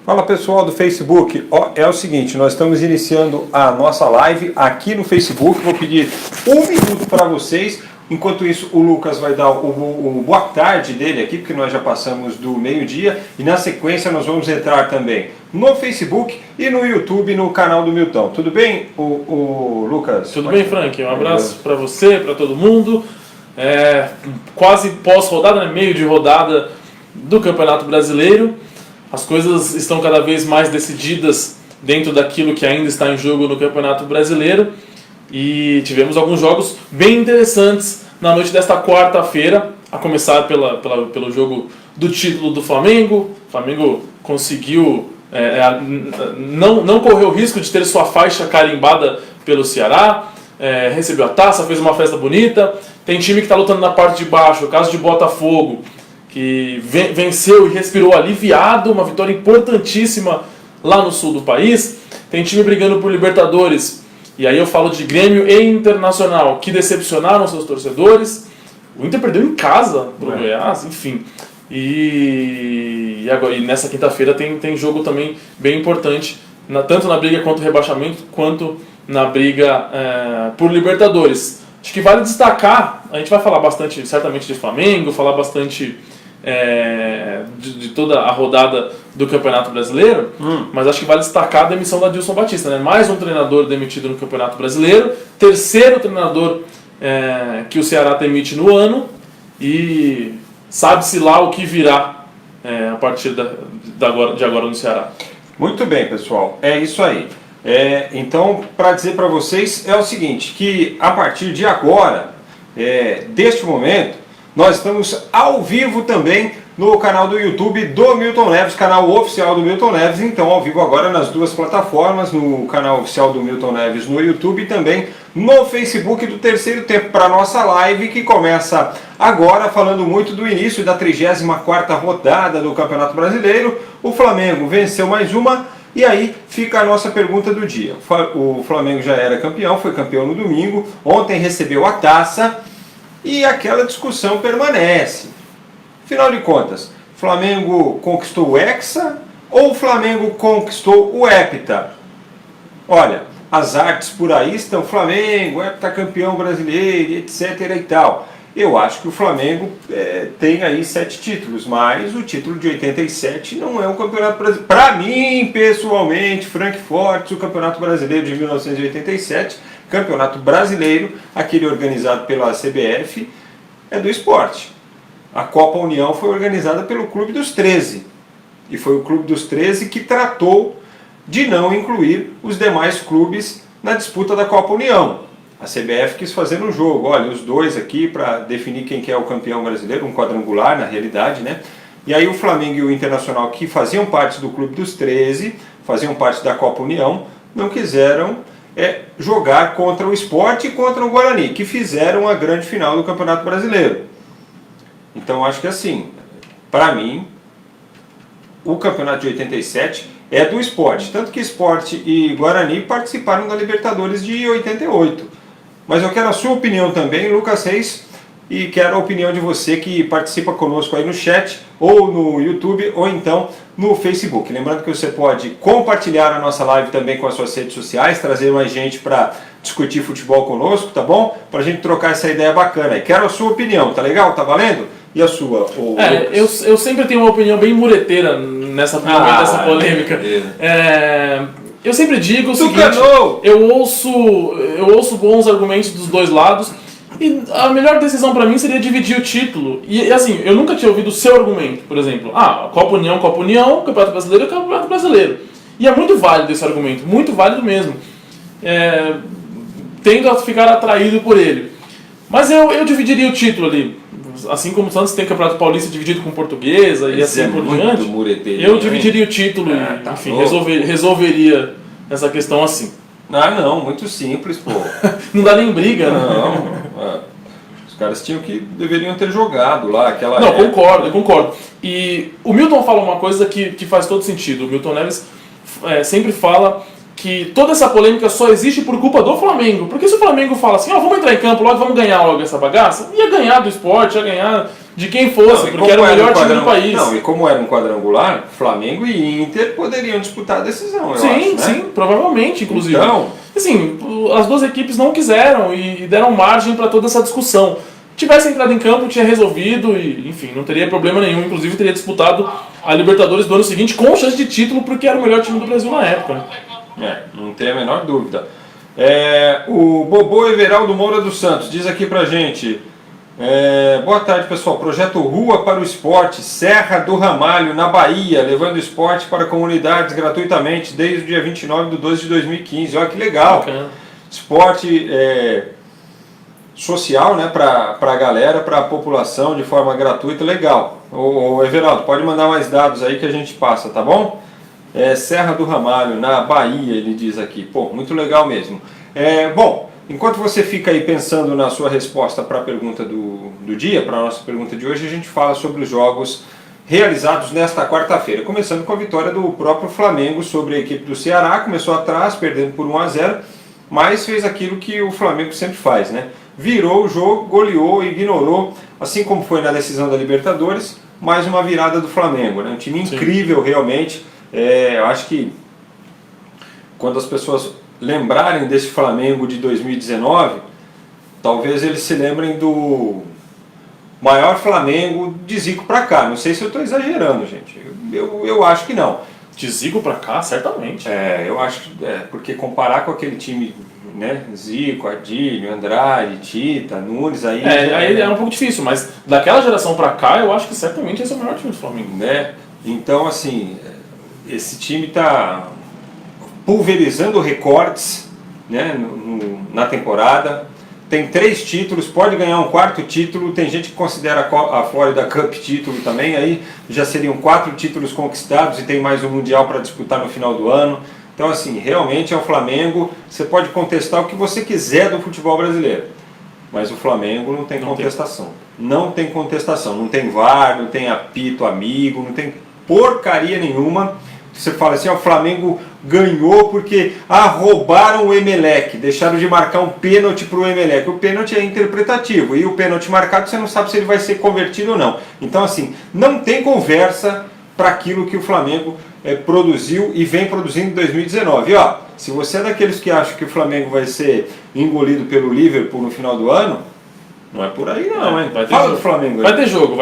Fala pessoal do Facebook, é o seguinte, nós estamos iniciando a nossa live aqui no Facebook, vou pedir um minuto para vocês, enquanto isso o Lucas vai dar o boa tarde dele aqui, porque nós já passamos do meio-dia, e na sequência nós vamos entrar também no Facebook e no YouTube, no canal do Milton. Tudo bem, o Lucas? Tudo bem, Frank? Um abraço para você, para todo mundo. Quase pós-rodada, né? Meio de rodada do Campeonato Brasileiro. As coisas estão cada vez mais decididas dentro daquilo que ainda está em jogo no Campeonato Brasileiro. E tivemos alguns jogos bem interessantes na noite desta quarta-feira, a começar pelo jogo do título do Flamengo. O Flamengo conseguiu, não correu o risco de ter sua faixa carimbada pelo Ceará, recebeu a taça, fez uma festa bonita. Tem time que está lutando na parte de baixo, o caso de Botafogo, que venceu e respirou aliviado, uma vitória importantíssima lá no sul do país. Tem time brigando por Libertadores, e aí eu falo de Grêmio e Internacional, que decepcionaram seus torcedores. O Inter perdeu em casa para o Goiás, enfim. E nessa quinta-feira tem jogo também bem importante, tanto na briga contra o rebaixamento, quanto na briga por Libertadores. Acho que vale destacar, a gente vai falar bastante, certamente, de Flamengo, falar bastante de toda a rodada do Campeonato Brasileiro, mas acho que vale destacar a demissão da Adilson Batista, né? Mais um treinador demitido no Campeonato Brasileiro, terceiro treinador que o Ceará demite no ano, e sabe-se lá o que virá a partir de agora no Ceará. Muito bem, pessoal, é isso aí. Então, para dizer para vocês é o seguinte, que a partir de agora, deste momento, nós estamos ao vivo também no canal do YouTube do Milton Neves, canal oficial do Milton Neves, então ao vivo agora nas duas plataformas, no canal oficial do Milton Neves no YouTube e também no Facebook do Terceiro Tempo, para a nossa live que começa agora, falando muito do início da 34ª rodada do Campeonato Brasileiro. O Flamengo venceu mais uma. E aí fica a nossa pergunta do dia. O Flamengo já era campeão, foi campeão no domingo, ontem recebeu a taça e aquela discussão permanece. Afinal de contas, o Flamengo conquistou o Hexa ou o Flamengo conquistou o Hepta? Olha, as artes por aí estão Flamengo, heptacampeão brasileiro, etc. e tal. Eu acho que o Flamengo tem aí 7 títulos, mas o título de 87 não é um campeonato brasileiro. Para mim, pessoalmente, Frank Fortes, o Campeonato Brasileiro de 1987, Campeonato Brasileiro, aquele organizado pela CBF, é do esporte. A Copa União foi organizada pelo Clube dos 13. E foi o Clube dos 13 que tratou de não incluir os demais clubes na disputa da Copa União. A CBF quis fazer um jogo, olha, os dois aqui para definir quem que é o campeão brasileiro, um quadrangular na realidade, né? E aí o Flamengo e o Internacional, que faziam parte do Clube dos 13, faziam parte da Copa União, não quiseram jogar contra o Sport e contra o Guarani, que fizeram a grande final do Campeonato Brasileiro. Então acho que assim, para mim, o Campeonato de 87 é do Sport, tanto que Sport e Guarani participaram da Libertadores de 88. Mas eu quero a sua opinião também, Lucas Reis, e quero a opinião de você que participa conosco aí no chat, ou no YouTube, ou então no Facebook. Lembrando que você pode compartilhar a nossa live também com as suas redes sociais, trazer mais gente para discutir futebol conosco, tá bom? Para a gente trocar essa ideia bacana. E quero a sua opinião, tá legal? Tá valendo? E a sua? Eu sempre tenho uma opinião bem mureteira nessa polêmica. Eu sempre digo o seguinte, eu ouço bons argumentos dos dois lados, e a melhor decisão para mim seria dividir o título. E assim, eu nunca tinha ouvido o seu argumento, por exemplo, Copa União, Campeonato Brasileiro, Campeonato Brasileiro. E é muito válido esse argumento, muito válido mesmo. Tendo a ficar atraído por ele. Mas eu dividiria o título ali. Assim como o Santos tem Campeonato Paulista dividido com Portuguesa e assim por diante, eu dividiria o título e, enfim, resolveria essa questão assim. Não, muito simples, pô. Não dá nem briga, não. Né? Os caras deveriam ter jogado lá aquela. Não, eu concordo. E o Milton fala uma coisa que faz todo sentido. O Milton Neves sempre fala que toda essa polêmica só existe por culpa do Flamengo. Porque se o Flamengo fala assim, vamos entrar em campo logo, vamos ganhar logo essa bagaça, ia ganhar do Sport, ia ganhar de quem fosse, porque era o melhor time do país. Não, e como era um quadrangular, Flamengo e Inter poderiam disputar a decisão, eu acho, né? Sim, provavelmente, inclusive. Então, assim, as duas equipes não quiseram e deram margem para toda essa discussão. Tivesse entrado em campo, tinha resolvido e, enfim, não teria problema nenhum. Inclusive, teria disputado a Libertadores do ano seguinte com chance de título, porque era o melhor time do Brasil na época. Não tem a menor dúvida. O Bobô Everaldo Moura dos Santos diz aqui pra gente: boa tarde, pessoal. Projeto Rua para o Esporte, Serra do Ramalho, na Bahia, levando o esporte para comunidades gratuitamente desde o dia 29/12/2015. Olha que legal. Bacana. Esporte social, né, para a galera, para a população, de forma gratuita, legal. Ô Everaldo, pode mandar mais dados aí que a gente passa, tá bom? Serra do Ramalho, na Bahia, ele diz aqui. Pô, muito legal mesmo. Bom, enquanto você fica aí pensando na sua resposta para a pergunta do dia, para a nossa pergunta de hoje, a gente fala sobre os jogos realizados nesta quarta-feira. Começando com a vitória do próprio Flamengo sobre a equipe do Ceará. Começou atrás, perdendo por 1-0, mas fez aquilo que o Flamengo sempre faz, né? Virou o jogo, goleou, ignorou, assim como foi na decisão da Libertadores, mais uma virada do Flamengo, né? Um time incrível, realmente. Eu acho que quando as pessoas lembrarem desse Flamengo de 2019, talvez eles se lembrem do maior Flamengo de Zico pra cá. Não sei se eu estou exagerando, gente. Eu acho que não. De Zico pra cá, certamente. Eu acho que porque comparar com aquele time, né, Zico, Adílio, Andrade, Tita, Nunes, aí aí é um pouco difícil, mas daquela geração pra cá, eu acho que certamente esse é o melhor time do Flamengo. Né? Então, assim, esse time está pulverizando recordes, né, na temporada. Tem 3 títulos, pode ganhar um 4º título. Tem gente que considera a Florida Cup título também. Aí já seriam 4 títulos conquistados e tem mais um Mundial para disputar no final do ano. Então, assim, realmente é o Flamengo. Você pode contestar o que você quiser do futebol brasileiro, mas o Flamengo não tem contestação. Não tem contestação. Não tem VAR, não tem apito amigo, não tem porcaria nenhuma. Você fala assim, o Flamengo ganhou porque roubaram o Emelec, deixaram de marcar um pênalti para o Emelec. O pênalti é interpretativo e o pênalti marcado você não sabe se ele vai ser convertido ou não. Então, assim, não tem conversa para aquilo que o Flamengo produziu e vem produzindo em 2019. E, se você é daqueles que acham que o Flamengo vai ser engolido pelo Liverpool no final do ano, não é por aí não, hein? Fala do Flamengo aí. Vai ter jogo.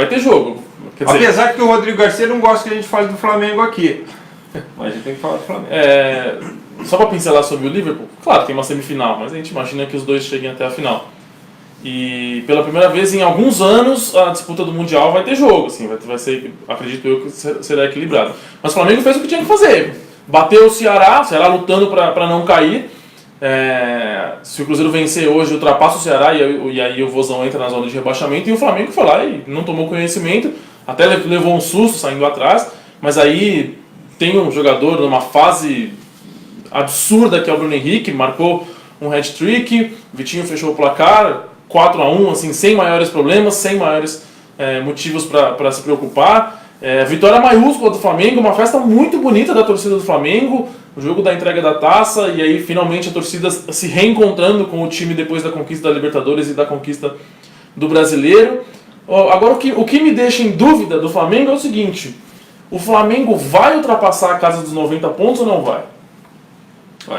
Quer dizer, apesar que o Rodrigo Garcia não gosta que a gente fale do Flamengo aqui. Mas a gente tem que falar do Flamengo. Só para pincelar sobre o Liverpool, claro, tem uma semifinal, mas a gente imagina que os dois cheguem até a final. E pela primeira vez em alguns anos a disputa do Mundial vai ter jogo, assim, vai ser, acredito eu, que será equilibrado. Mas o Flamengo fez o que tinha que fazer. Bateu o Ceará lutando para não cair. Se o Cruzeiro vencer hoje, ultrapassa o Ceará e aí o Vozão entra na zona de rebaixamento. E o Flamengo foi lá e não tomou conhecimento, até levou um susto saindo atrás, mas aí tem um jogador numa fase absurda que é o Bruno Henrique, marcou um hat-trick, Vitinho fechou o placar, 4-1, assim, sem maiores problemas, sem maiores motivos para se preocupar. Vitória maiúscula do Flamengo, uma festa muito bonita da torcida do Flamengo, o jogo da entrega da taça, e aí finalmente a torcida se reencontrando com o time depois da conquista da Libertadores e da conquista do Brasileiro. Agora o que me deixa em dúvida do Flamengo é o seguinte: o Flamengo vai ultrapassar a casa dos 90 pontos ou não vai?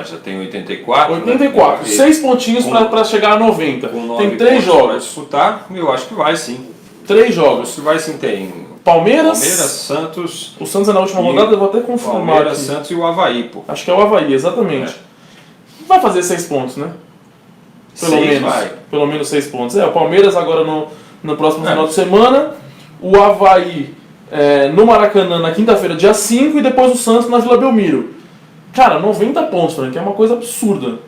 Já tem 84. 84, 6 pontinhos para chegar a 90. Tem 3 jogos. Vai disputar, eu acho que vai sim. 3 jogos. Acho que vai sim, tem Palmeiras, Santos. O Santos é na última rodada, eu vou até confirmar. Palmeiras, aqui. Santos e o Avaí, pô. Acho que é o Avaí, exatamente. Vai fazer 6 pontos, né? Pelo menos 6 pontos. O Palmeiras agora no próximo final de semana. O Avaí no Maracanã na quinta-feira, dia 5, e depois o Santos na Vila Belmiro. Cara, 90 pontos, Frank, é uma coisa absurda.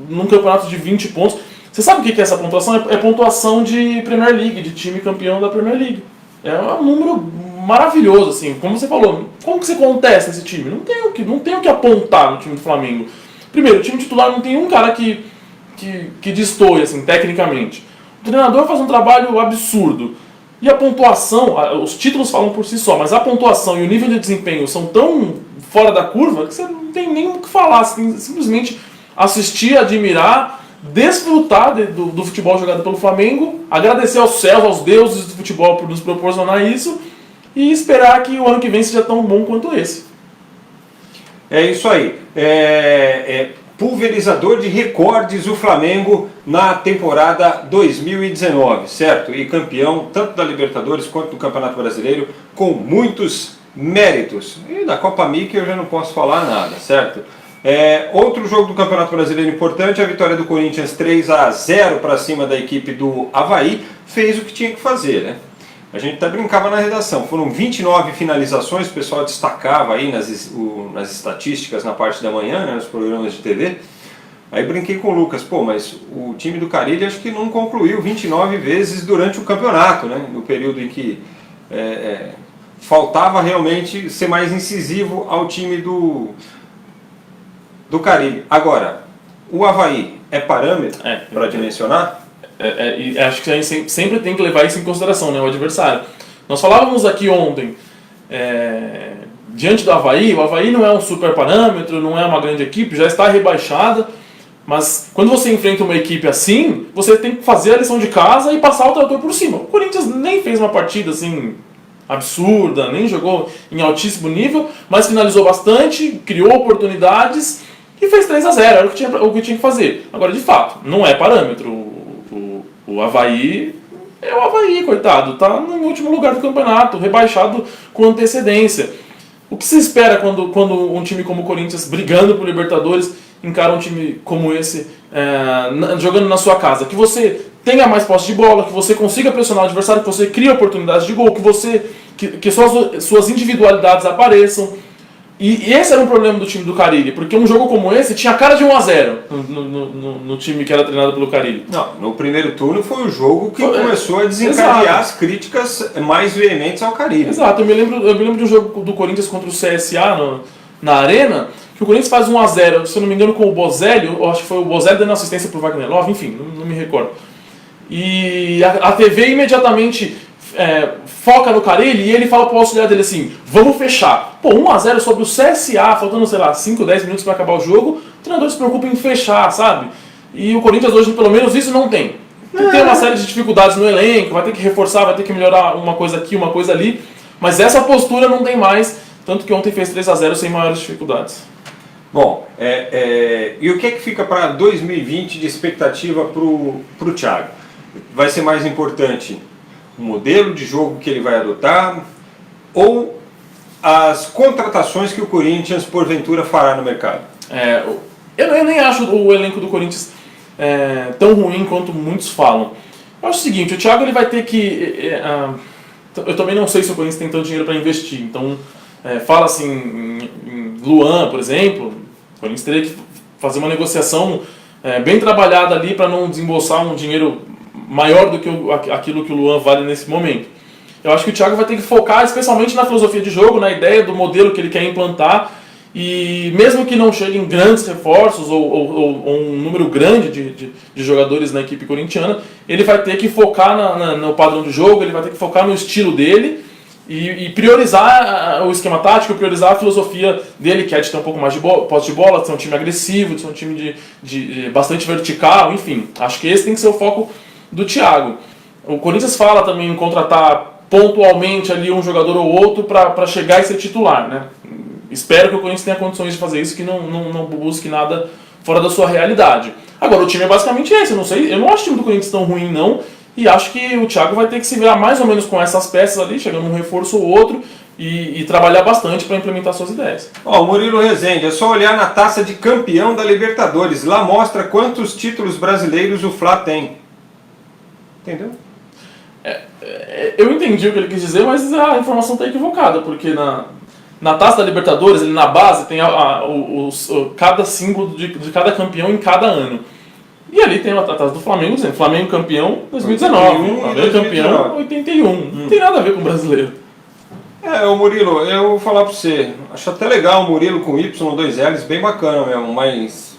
Num campeonato de 20 pontos. Você sabe o que é essa pontuação? É pontuação de Premier League, de time campeão da Premier League. É um número maravilhoso, assim. Como você falou, como que você contesta esse time? Não tem o que apontar no time do Flamengo. Primeiro, o time titular não tem um cara que destoie, assim, tecnicamente. O treinador faz um trabalho absurdo. E a pontuação, os títulos falam por si só, mas a pontuação e o nível de desempenho são tão fora da curva que você não tem nem o que falar, você tem que simplesmente assistir, admirar, desfrutar do futebol jogado pelo Flamengo, agradecer aos céus, aos deuses do futebol por nos proporcionar isso e esperar que o ano que vem seja tão bom quanto esse. É isso aí. Pulverizador de recordes o Flamengo na temporada 2019, certo? E campeão tanto da Libertadores quanto do Campeonato Brasileiro com muitos méritos. E da Copa Mickey eu já não posso falar nada, certo? Outro jogo do Campeonato Brasileiro importante, a vitória do Corinthians 3-0 para cima da equipe do Avaí, fez o que tinha que fazer, né? A gente até brincava na redação, foram 29 finalizações, o pessoal destacava aí nas estatísticas na parte da manhã, né, nos programas de TV. Aí brinquei com o Lucas, mas o time do Carille acho que não concluiu 29 vezes durante o campeonato, né, no período em que faltava realmente ser mais incisivo ao time do Carille. Agora, o Avaí é parâmetro para dimensionar? E acho que a gente sempre tem que levar isso em consideração, né, o adversário. Nós falávamos aqui ontem, diante do Avaí, o Avaí não é um super parâmetro, não é uma grande equipe, já está rebaixada, mas quando você enfrenta uma equipe assim, você tem que fazer a lição de casa e passar o trator por cima. O Corinthians nem fez uma partida assim absurda, nem jogou em altíssimo nível, mas finalizou bastante, criou oportunidades e fez 3-0, era o que tinha que fazer. Agora, de fato, não é parâmetro. O Avaí é o Avaí, coitado, está no último lugar do campeonato, rebaixado com antecedência. O que se espera quando um time como o Corinthians, brigando por Libertadores, encara um time como esse, jogando na sua casa? Que você tenha mais posse de bola, que você consiga pressionar o adversário, que você crie oportunidades de gol, que suas individualidades apareçam. E esse era um problema do time do Carille, porque um jogo como esse tinha cara de 1-0 no time que era treinado pelo Carille. Não, no primeiro turno foi o jogo que começou a desencadear as críticas mais veementes ao Carille. Exato, eu me lembro de um jogo do Corinthians contra o CSA na Arena, que o Corinthians faz 1-0, se eu não me engano, com o Bozelli, ou acho que foi o Bozelli dando assistência pro Wagner Love, enfim, não me recordo. E a TV imediatamente foca no Carille e ele fala pro auxiliar dele assim, vamos fechar. 1-0 sobre o CSA, faltando, 5, 10 minutos para acabar o jogo, o treinador se preocupa em fechar, sabe? E o Corinthians hoje, pelo menos, isso não tem. Tem uma série de dificuldades no elenco, vai ter que reforçar, vai ter que melhorar uma coisa aqui, uma coisa ali, mas essa postura não tem mais, tanto que ontem fez 3-0 sem maiores dificuldades. Bom, e o que é que fica para 2020 de expectativa para o Thiago? Vai ser mais importante o modelo de jogo que ele vai adotar ou as contratações que o Corinthians porventura fará no mercado? Eu nem acho o elenco do Corinthians tão ruim quanto muitos falam. Eu acho o seguinte, o Thiago ele vai ter que... eu também não sei se o Corinthians tem tanto dinheiro para investir, então fala assim em Luan, por exemplo, o Corinthians teria que fazer uma negociação bem trabalhada ali para não desembolsar um dinheiro maior do que aquilo que o Luan vale nesse momento. Eu acho que o Thiago vai ter que focar especialmente na filosofia de jogo, na ideia do modelo que ele quer implantar, e mesmo que não cheguem grandes reforços ou um número grande de jogadores na equipe corintiana, ele vai ter que focar no padrão de jogo, ele vai ter que focar no estilo dele e priorizar o esquema tático, priorizar a filosofia dele, que é de ter um pouco mais de posse de bola, de ser um time agressivo, de ser um time de bastante vertical, enfim. Acho que esse tem que ser o foco do Thiago. O Corinthians fala também em contratar pontualmente ali um jogador ou outro para chegar e ser titular, né? Espero que o Corinthians tenha condições de fazer isso, que não busque nada fora da sua realidade. Agora, o time é basicamente esse, eu não acho o time do Corinthians tão ruim não, e acho que o Thiago vai ter que se virar mais ou menos com essas peças ali, chegando um reforço ou outro, e trabalhar bastante para implementar suas ideias. O Murilo Rezende, é só olhar na taça de campeão da Libertadores, lá mostra quantos títulos brasileiros o Fla tem. Entendeu? Eu entendi o que ele quis dizer, mas a informação está equivocada, porque na Taça da Libertadores, ali na base, tem cada símbolo de cada campeão em cada ano. E ali tem a Taça do Flamengo, dizendo Flamengo campeão 2019, Flamengo campeão 81. Não tem nada a ver com o brasileiro. Ô Murilo, eu vou falar pra você, acho até legal o Murilo com Y, 2 L's, bem bacana mesmo, mas...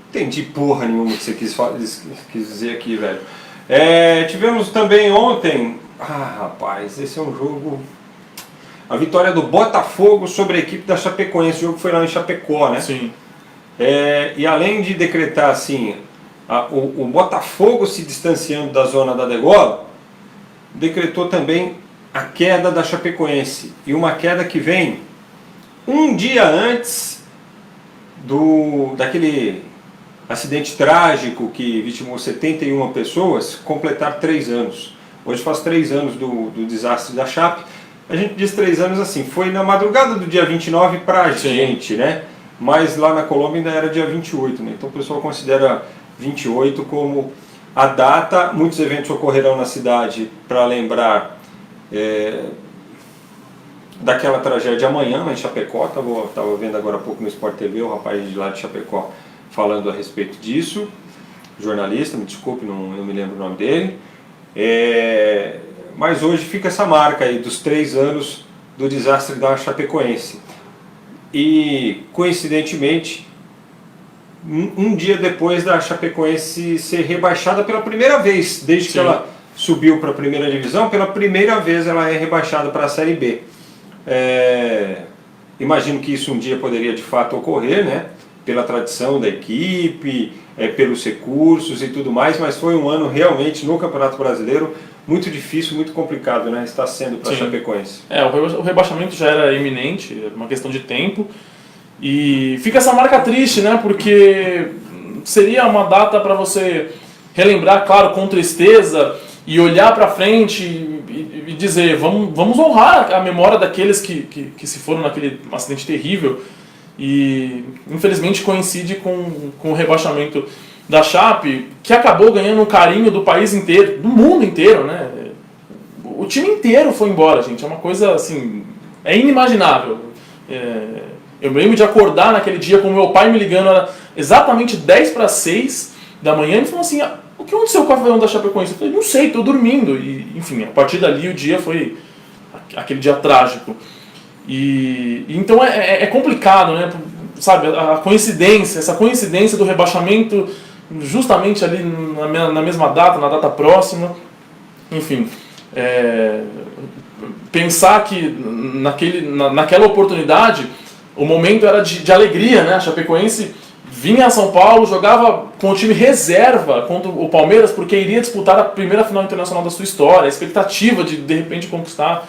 Entendi porra nenhuma que você quis dizer aqui, velho. Tivemos também ontem... rapaz, esse é um jogo... a vitória do Botafogo sobre a equipe da Chapecoense. O jogo foi lá em Chapecó, né? Sim. E além de decretar assim, o Botafogo se distanciando da zona da degola, decretou também a queda da Chapecoense. E uma queda que vem um dia antes daquele acidente trágico que vitimou 71 pessoas, completar 3 anos. Hoje faz 3 anos do desastre da Chape. A gente diz 3 anos assim, foi na madrugada do dia 29 para a gente, né? Mas lá na Colômbia ainda era dia 28, né? Então o pessoal considera 28 como a data. Muitos eventos ocorrerão na cidade para lembrar daquela tragédia amanhã, lá em Chapecó. Estava vendo agora há pouco no Sport TV o rapaz de lá de Chapecó falando a respeito disso. Jornalista, me desculpe, não me lembro o nome dele. Mas hoje fica essa marca aí dos 3 anos do desastre da Chapecoense. E, coincidentemente, um dia depois da Chapecoense ser rebaixada pela primeira vez, desde que ela subiu para a primeira divisão, pela primeira vez ela é rebaixada para a Série B. Imagino que isso um dia poderia de fato ocorrer, né? Pela tradição da equipe, pelos recursos e tudo mais, mas foi um ano realmente no Campeonato Brasileiro muito difícil, muito complicado, né? Está sendo para a Chapecoense. O rebaixamento já era iminente, era uma questão de tempo. E fica essa marca triste, né? Porque seria uma data para você relembrar, claro, com tristeza, e olhar para frente e dizer, vamos honrar a memória daqueles que se foram naquele acidente terrível. E infelizmente coincide com o rebaixamento da Chape, que acabou ganhando um carinho do país inteiro, do mundo inteiro, né? O time inteiro foi embora, gente. É uma coisa assim, é inimaginável. Eu me lembro de acordar naquele dia com meu pai me ligando, era exatamente 10 para 6 da manhã, e falou assim, o que aconteceu com o avião da Chapecoense? Eu falei, não sei, estou dormindo. E, enfim, a partir dali o dia foi aquele dia trágico. E então é complicado, né? Sabe, a coincidência, essa coincidência do rebaixamento justamente ali na mesma data, na data próxima. Enfim, pensar que naquela oportunidade o momento era de alegria, né? A Chapecoense vinha a São Paulo, jogava com o time reserva contra o Palmeiras, porque iria disputar a primeira final internacional da sua história, a expectativa de repente conquistar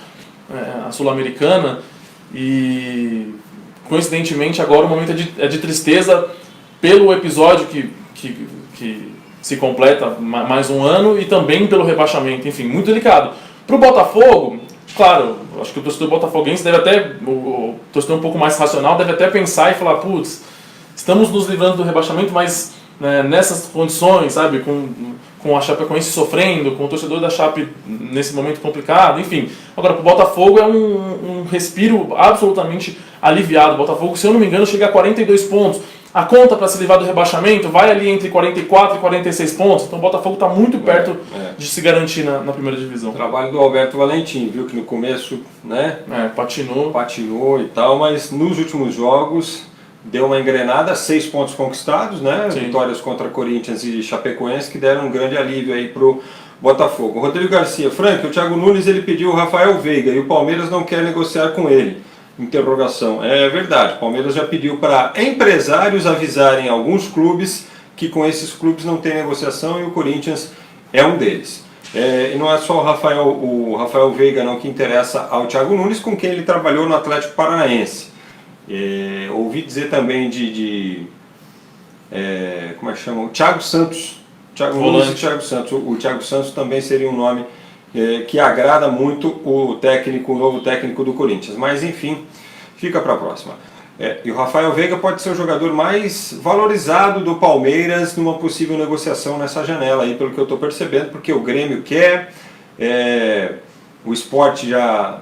a Sul-Americana. E coincidentemente agora o momento é de tristeza pelo episódio que se completa mais um ano, e também pelo rebaixamento, enfim, muito delicado. Para o Botafogo, claro, acho que o torcedor botafoguense deve até, o torcedor um pouco mais racional, deve até pensar e falar, putz, estamos nos livrando do rebaixamento, mas nessas condições, sabe, com a Chapecoense sofrendo, com o torcedor da Chape nesse momento complicado, enfim. Agora, para o Botafogo é um respiro absolutamente aliviado. O Botafogo, se eu não me engano, chega a 42 pontos. A conta para se livrar do rebaixamento vai ali entre 44 e 46 pontos. Então o Botafogo está muito perto de se garantir na primeira divisão. O trabalho do Alberto Valentim, viu, que no começo, né, patinou e tal, mas nos últimos jogos deu uma engrenada, 6 pontos conquistados, né? Sim. Vitórias contra Corinthians e Chapecoense, que deram um grande alívio aí pro Botafogo. Rodrigo Garcia, Frank, o Thiago Nunes ele pediu o Rafael Veiga e o Palmeiras não quer negociar com ele. Interrogação. É verdade, o Palmeiras já pediu para empresários avisarem alguns clubes que com esses clubes não tem negociação, e o Corinthians é um deles. E não é só o Rafael Veiga não que interessa ao Thiago Nunes, com quem ele trabalhou no Atlético Paranaense. Ouvi dizer também como é que chama? O Thiago Santos. Thiago Nunes e Thiago Santos. O Thiago Santos também seria um nome que agrada muito o novo técnico do Corinthians. Mas enfim, fica para a próxima. E o Rafael Veiga pode ser o jogador mais valorizado do Palmeiras numa possível negociação nessa janela aí, pelo que eu estou percebendo, porque o Grêmio quer, o Sport já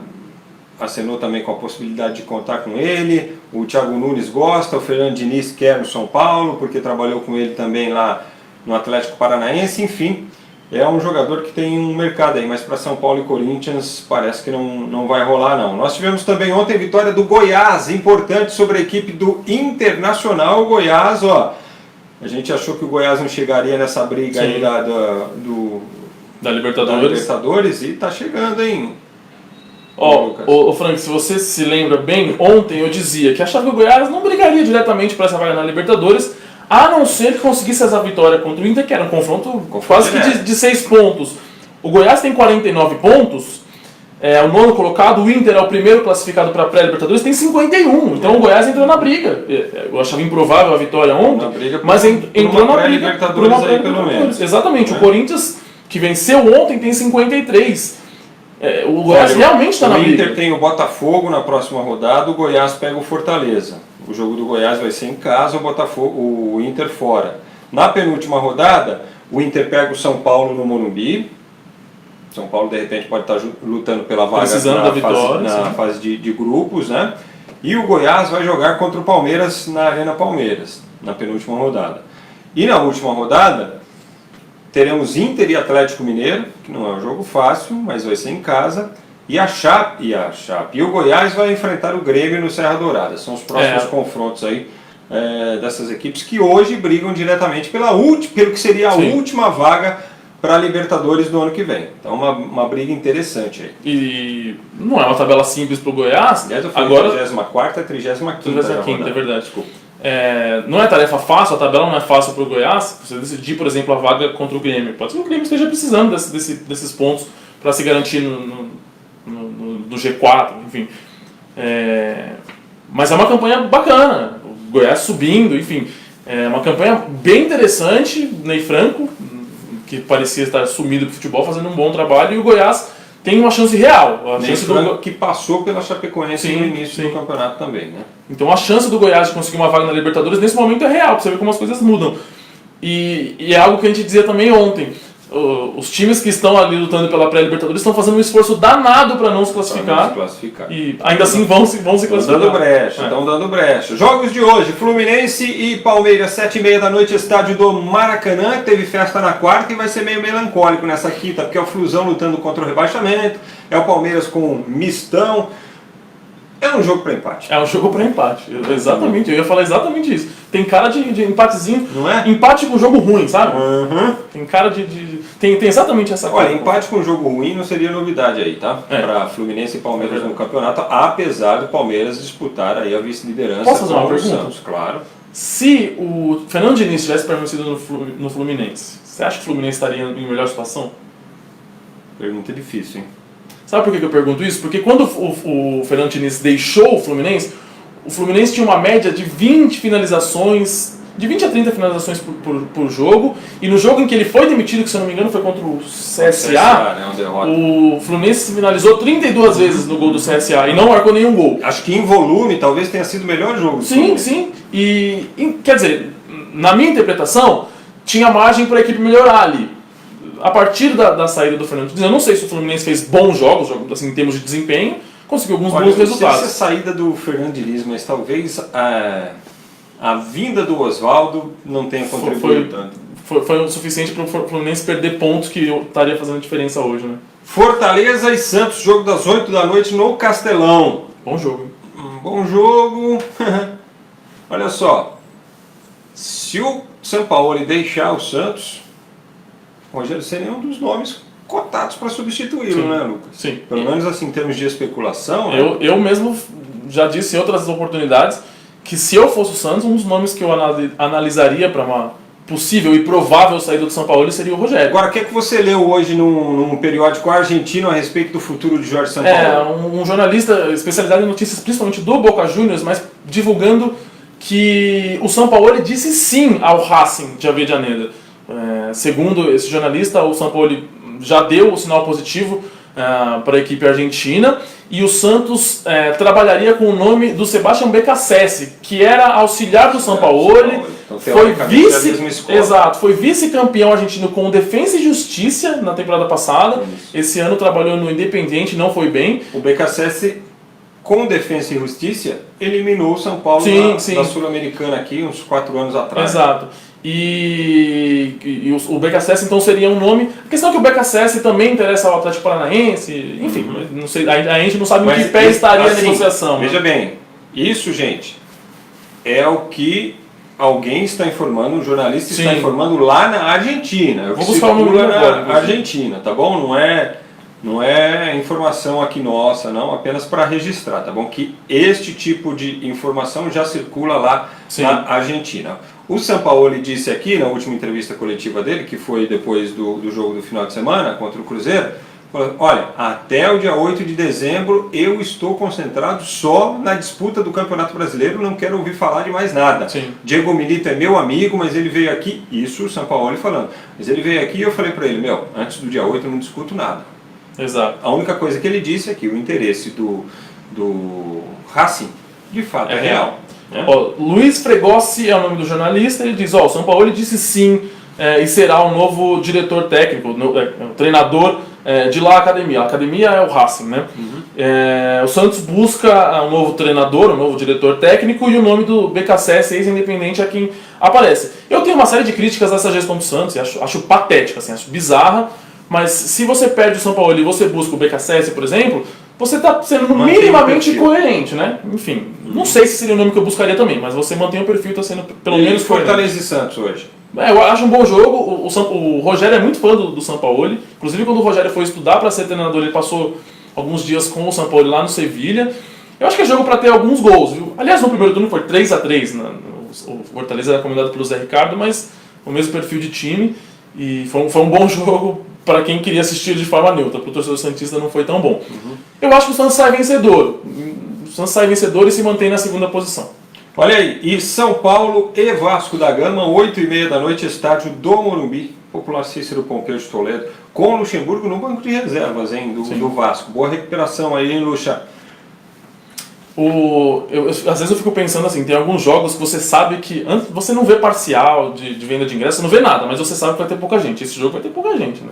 acenou também com a possibilidade de contar com ele, o Thiago Nunes gosta, o Fernando Diniz quer no São Paulo, porque trabalhou com ele também lá no Atlético Paranaense, enfim, é um jogador que tem um mercado aí, mas para São Paulo e Corinthians parece que não vai rolar não. Nós tivemos também ontem vitória do Goiás, importante sobre a equipe do Internacional. O Goiás, a gente achou que o Goiás não chegaria nessa briga aí da Libertadores e está chegando, hein? Lucas. Ô Frank, se você se lembra bem, ontem eu dizia que achava que o Goiás não brigaria diretamente para essa vaga na Libertadores, a não ser que conseguisse essa vitória contra o Inter, que era um confronto quase que de 6 pontos. O Goiás tem 49 pontos, é o nono colocado, o Inter é o primeiro classificado para a pré-Libertadores, tem 51. Então o Goiás entrou na briga. Eu achava improvável a vitória ontem, mas entrou na briga por uma pré-Libertadores. Exatamente, o Corinthians, que venceu ontem, tem 53. O Goiás realmente está na briga. O Inter tem o Botafogo na próxima rodada, o Goiás pega o Fortaleza. O jogo do Goiás vai ser em casa, o Inter fora. Na penúltima rodada, o Inter pega o São Paulo no Morumbi. São Paulo, de repente, pode estar lutando pela vaga na fase de grupos, né? E o Goiás vai jogar contra o Palmeiras na Arena Palmeiras, na penúltima rodada. E na última rodada, teremos Inter e Atlético Mineiro, que não é um jogo fácil, mas vai ser em casa. E a Chape. E o Goiás vai enfrentar o Grêmio no Serra Dourada. São os próximos confrontos aí dessas equipes que hoje brigam diretamente pelo que seria a última vaga para a Libertadores do ano que vem. Então uma briga interessante aí. E não é uma tabela simples para o Goiás. Agora 34ª e 35ª. É verdade, desculpa. Não é tarefa fácil, a tabela não é fácil para o Goiás. Você decidir, por exemplo, a vaga contra o Grêmio. Pode ser que o Grêmio esteja precisando desses pontos para se garantir no G4, enfim. Mas é uma campanha bacana. O Goiás subindo, enfim. É uma campanha bem interessante. Ney Franco, que parecia estar sumido do futebol, fazendo um bom trabalho. E o Goiás tem uma chance real. Que passou pela Chapecoense no início do campeonato também, né? Então a chance do Goiás de conseguir uma vaga na Libertadores nesse momento é real, para você ver como as coisas mudam. E é algo que a gente dizia também ontem. Os times que estão ali lutando pela pré-Libertadores estão fazendo um esforço danado para não se classificar. E ainda assim vão se classificar. Estão dando brecha. Jogos de hoje, Fluminense e Palmeiras, 7h30 da noite, estádio do Maracanã. Teve festa na quarta e vai ser meio melancólico nessa quinta, porque é o Flusão lutando contra o rebaixamento, é o Palmeiras com um mistão. É um jogo para empate. É um jogo para empate, exatamente. Eu ia falar exatamente isso. Tem cara de empatezinho, não é? Empate com jogo ruim, sabe? Tem cara tem exatamente essa coisa. Olha, empate com jogo ruim não seria novidade aí, tá? Para Fluminense e Palmeiras no campeonato, apesar do Palmeiras disputar aí a vice-liderança. Posso fazer uma pergunta? Santos, claro. Se o Fernando Diniz tivesse permanecido no Fluminense, você acha que o Fluminense estaria em melhor situação? Pergunta difícil, hein? Sabe por que eu pergunto isso? Porque quando o Fernando Diniz deixou o Fluminense tinha uma média de 20 finalizações, de 20 a 30 finalizações por jogo, e no jogo em que ele foi demitido, que se eu não me engano foi contra o CSA, o Fluminense finalizou 32 vezes no gol do CSA e não marcou nenhum gol. Acho que em volume talvez tenha sido o melhor jogo. Sim. E quer dizer, na minha interpretação, tinha margem para a equipe melhorar ali. A partir da saída do Fernando Diniz, eu não sei se o Fluminense fez bons jogos assim, em termos de desempenho, conseguiu alguns bons resultados. Não sei se a saída do Fernando Diniz, mas talvez a vinda do Oswaldo não tenha contribuído tanto. Foi o suficiente para o Fluminense perder pontos que estaria fazendo diferença hoje, né? Fortaleza e Santos, jogo das 8 da noite no Castelão. Bom jogo. Bom jogo. Olha só, se o Sampaoli deixar o Santos, o Rogério Ceni é um dos nomes cotados para substituí-lo, né, Lucas? Sim. Pelo menos assim, em termos de especulação. Eu mesmo já disse em outras oportunidades que se eu fosse o Santos, um dos nomes que eu analisaria para uma possível e provável saída do São Paulo seria o Rogério. Agora, o que é que você leu hoje num periódico argentino a respeito do futuro de Jorge Sampaoli? Um jornalista especializado em notícias, principalmente do Boca Juniors, mas divulgando que o São Paulo disse sim ao Racing de Avellaneda. Segundo esse jornalista, o São Paulo já deu o sinal positivo para a equipe argentina e o Santos trabalharia com o nome do Sebastião Beccacessi, que era auxiliar do São Paulo, então, foi vice-campeão argentino com o Defensa e Justiça na temporada passada. Esse ano trabalhou no Independiente, não foi bem. O Beccacessi, com Defensa e Justiça, eliminou o São Paulo da Sul-Americana aqui uns 4 anos atrás. Exato. E o Beccacessi então seria um nome. A questão é que o Beccacessi também interessa ao Atlético Paranaense, enfim, não sei, a gente não sabe em que pé estaria a negociação. Veja bem, isso, gente, é o que alguém está informando, um jornalista está informando lá na Argentina. Vou buscar o nome na Argentina, tá bom? Não é Não é informação aqui nossa, não, apenas para registrar, tá bom? Que este tipo de informação já circula lá na Argentina. O Sampaoli disse aqui, na última entrevista coletiva dele, que foi depois do jogo do final de semana contra o Cruzeiro, falou, olha, até o dia 8 de dezembro eu estou concentrado só na disputa do Campeonato Brasileiro, não quero ouvir falar de mais nada. Sim. Diego Milito é meu amigo, mas ele veio aqui, isso o Sampaoli falando, mas ele veio aqui e eu falei para ele, antes do dia 8 eu não discuto nada. Exato. A única coisa que ele disse é que o interesse do Racing, de fato, é real. Né? Luiz Fregossi é o nome do jornalista, ele diz, o Sampaoli disse sim, e será o novo diretor técnico, o treinador de lá a academia. A academia é o Racing, né? O Santos busca um novo treinador, um novo diretor técnico, e o nome do BKSS, ex-independente, é quem aparece. Eu tenho uma série de críticas a essa gestão do Santos, e acho patética, assim, acho bizarra, mas se você perde o Sampaoli e você busca o BKSS, por exemplo, você está sendo minimamente coerente, né? Enfim, não sei se seria o nome que eu buscaria também, mas você mantém o perfil, está sendo pelo menos coerente. Fortaleza e Santos hoje. Eu acho um bom jogo. O Rogério é muito fã do Sampaoli. Inclusive, quando o Rogério foi estudar para ser treinador, ele passou alguns dias com o Sampaoli lá no Sevilha. Eu acho que é jogo para ter alguns gols, viu? Aliás, no primeiro turno foi 3-3. O Fortaleza era comandado pelo Zé Ricardo, mas o mesmo perfil de time. E foi um bom jogo para quem queria assistir de forma neutra. Para o torcedor santista não foi tão bom. Eu acho que o Santos sai vencedor. O Santos sai vencedor e se mantém na segunda posição. Olha aí, e São Paulo e Vasco da Gama, 8h30 da noite, estádio do Morumbi, popular Cícero Pompeu de Toledo, com o Luxemburgo no banco de reservas, hein, do Vasco. Boa recuperação aí, hein, Luxa? Às vezes eu fico pensando assim, tem alguns jogos que você sabe que você não vê parcial de venda de ingresso, você não vê nada, mas você sabe que vai ter pouca gente. Esse jogo vai ter pouca gente, né?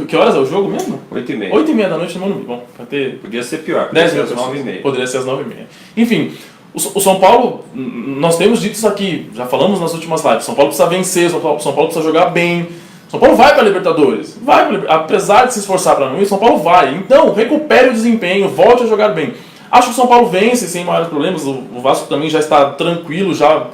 Que horas é o jogo mesmo? 8h30. 8h30 da noite no Morumbi. Bom, vai ter... Podia ser pior, poderia ser às 9h30. Poderia ser às 9h30. Enfim, o São Paulo, nós temos dito isso aqui, já falamos nas últimas lives, São Paulo precisa vencer, São Paulo precisa jogar bem. São Paulo vai para a Libertadores, apesar de se esforçar para não ir, São Paulo vai. Então, recupere o desempenho, volte a jogar bem. Acho que o São Paulo vence sem maiores problemas, o Vasco também já está tranquilo, já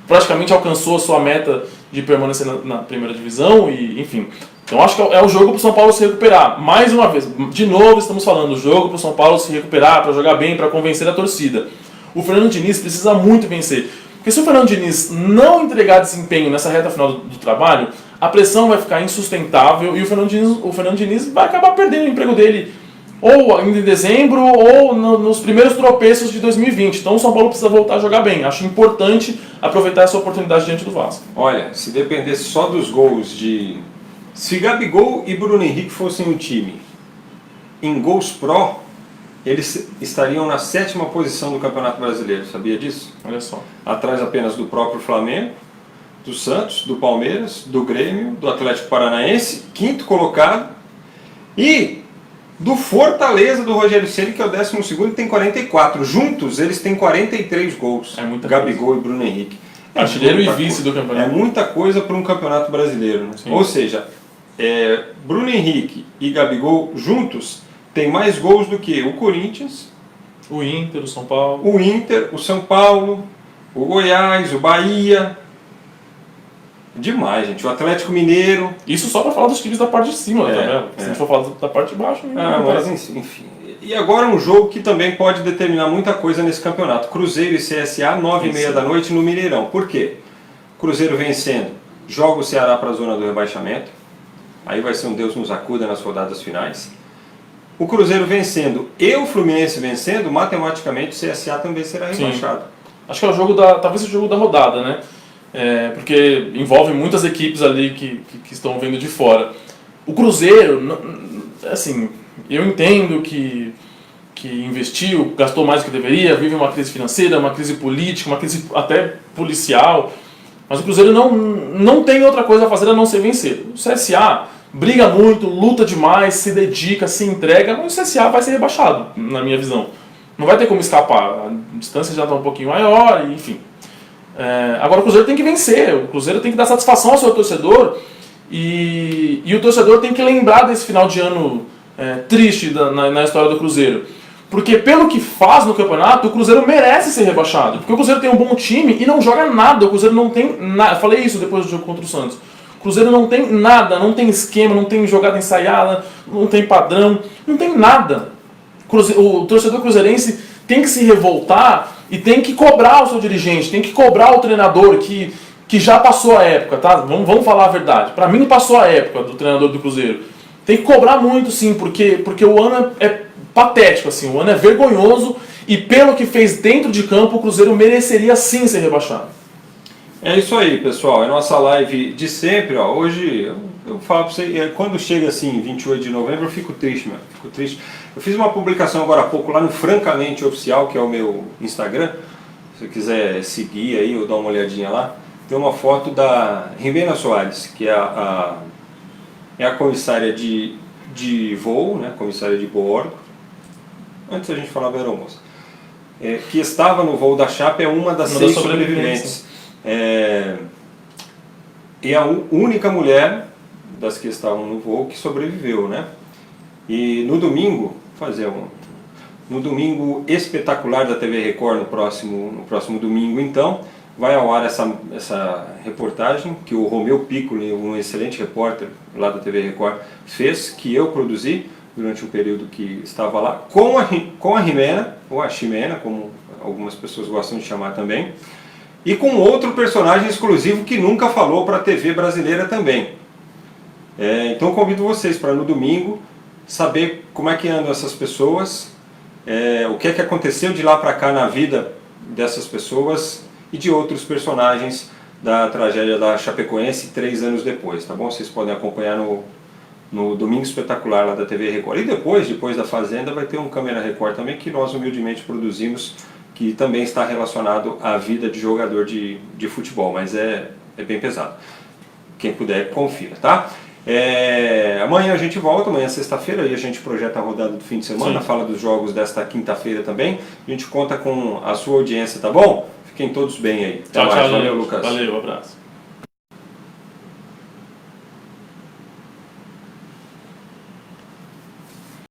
praticamente alcançou a sua meta de permanecer na primeira divisão, e enfim. Então acho que é o jogo para o São Paulo se recuperar. Mais uma vez, de novo estamos falando, o jogo para o São Paulo se recuperar, para jogar bem, para convencer a torcida. O Fernando Diniz precisa muito vencer. Porque se o Fernando Diniz não entregar desempenho nessa reta final do trabalho, a pressão vai ficar insustentável e o Fernando Diniz vai acabar perdendo o emprego dele ou ainda em dezembro ou nos primeiros tropeços de 2020. Então o São Paulo precisa voltar a jogar bem. Acho importante aproveitar essa oportunidade diante do Vasco. Olha, se dependesse só dos gols de... Se Gabigol e Bruno Henrique fossem um time em gols pró, eles estariam na 7ª posição do Campeonato Brasileiro, sabia disso? Olha só. Atrás apenas do próprio Flamengo, do Santos, do Palmeiras, do Grêmio, do Atlético Paranaense, 5º colocado, e do Fortaleza, do Rogério Ceni, que é o 12º, tem 44. Juntos, eles têm 43 gols. É muita Gabigol coisa. E Bruno Henrique. Artilheiro e vice do campeonato. É muita coisa para um campeonato brasileiro. Né? Ou seja, Bruno Henrique e Gabigol juntos têm mais gols do que o Corinthians, o Inter, o São Paulo, o São Paulo, o Goiás, o Bahia. Demais, gente. O Atlético Mineiro. Isso só para falar dos times da parte de cima, tá vendo? Se a gente for falar da parte de baixo... mas enfim. E agora um jogo que também pode determinar muita coisa nesse campeonato. Cruzeiro e CSA, 9h30 da noite no Mineirão. Por quê? Cruzeiro vencendo, joga o Ceará para a zona do rebaixamento. Aí vai ser um Deus nos acuda nas rodadas finais. O Cruzeiro vencendo e o Fluminense vencendo, matematicamente o CSA também será rebaixado. Sim. Acho que é o jogo talvez o jogo da rodada, né? Porque envolve muitas equipes ali que estão vendo de fora. O Cruzeiro, assim, eu entendo que investiu, gastou mais do que deveria, vive uma crise financeira, uma crise política, uma crise até policial, mas o Cruzeiro não tem outra coisa a fazer a não ser vencer. O CSA briga muito, luta demais, se dedica, se entrega, mas o CSA vai ser rebaixado, na minha visão. Não vai ter como escapar, a distância já está um pouquinho maior, enfim. Agora o Cruzeiro tem que vencer, o Cruzeiro tem que dar satisfação ao seu torcedor e o torcedor tem que lembrar desse final de ano triste na história do Cruzeiro. Porque pelo que faz no campeonato, o Cruzeiro merece ser rebaixado. Porque o Cruzeiro tem um bom time e não joga nada, o Cruzeiro não tem nada. Eu falei isso depois do jogo contra o Santos. O Cruzeiro não tem nada, não tem esquema, não tem jogada ensaiada, não tem padrão, não tem nada. O torcedor cruzeirense tem que se revoltar e tem que cobrar o seu dirigente, tem que cobrar o treinador que já passou a época, tá? Vamos falar a verdade. Para mim passou a época do treinador do Cruzeiro. Tem que cobrar muito, sim, porque o ano é patético, assim, o ano é vergonhoso e pelo que fez dentro de campo, o Cruzeiro mereceria sim ser rebaixado. É isso aí, pessoal. É nossa live de sempre. Ó. Hoje, eu falo pra você, quando chega assim, 28 de novembro, eu fico triste, mano. Fico triste. Eu fiz uma publicação agora há pouco lá no Francamente Oficial, que é o meu Instagram. Se você quiser seguir aí ou dar uma olhadinha lá, tem uma foto da Rimena Soares, que é a comissária de voo, né? Comissária de bordo. Antes a gente falava aeromoça. Que estava no voo da Chape, é uma das 6 sobreviventes. E a única mulher das que estavam no voo que sobreviveu, né? E no domingo, no domingo espetacular da TV Record, no próximo domingo, então, vai ao ar essa reportagem que o Romeu Piccoli, um excelente repórter lá da TV Record, fez, que eu produzi durante um período que estava lá, com a Rimena, ou a Ximena, como algumas pessoas gostam de chamar também, e com outro personagem exclusivo que nunca falou para a TV brasileira também. Então convido vocês para no domingo saber como é que andam essas pessoas, o que é que aconteceu de lá para cá na vida dessas pessoas e de outros personagens da tragédia da Chapecoense 3 anos depois, tá bom? Vocês podem acompanhar no Domingo Espetacular lá da TV Record. E depois da Fazenda, vai ter um Câmera Record também que nós humildemente produzimos, que também está relacionado à vida de jogador de futebol, mas é bem pesado. Quem puder, confira, tá? Amanhã a gente volta, amanhã é sexta-feira, e a gente projeta a rodada do fim de semana, fala dos jogos desta quinta-feira também. A gente conta com a sua audiência, tá bom? Fiquem todos bem aí. Tchau, Até mais. tchau, Valeu, Lucas. Valeu, um abraço.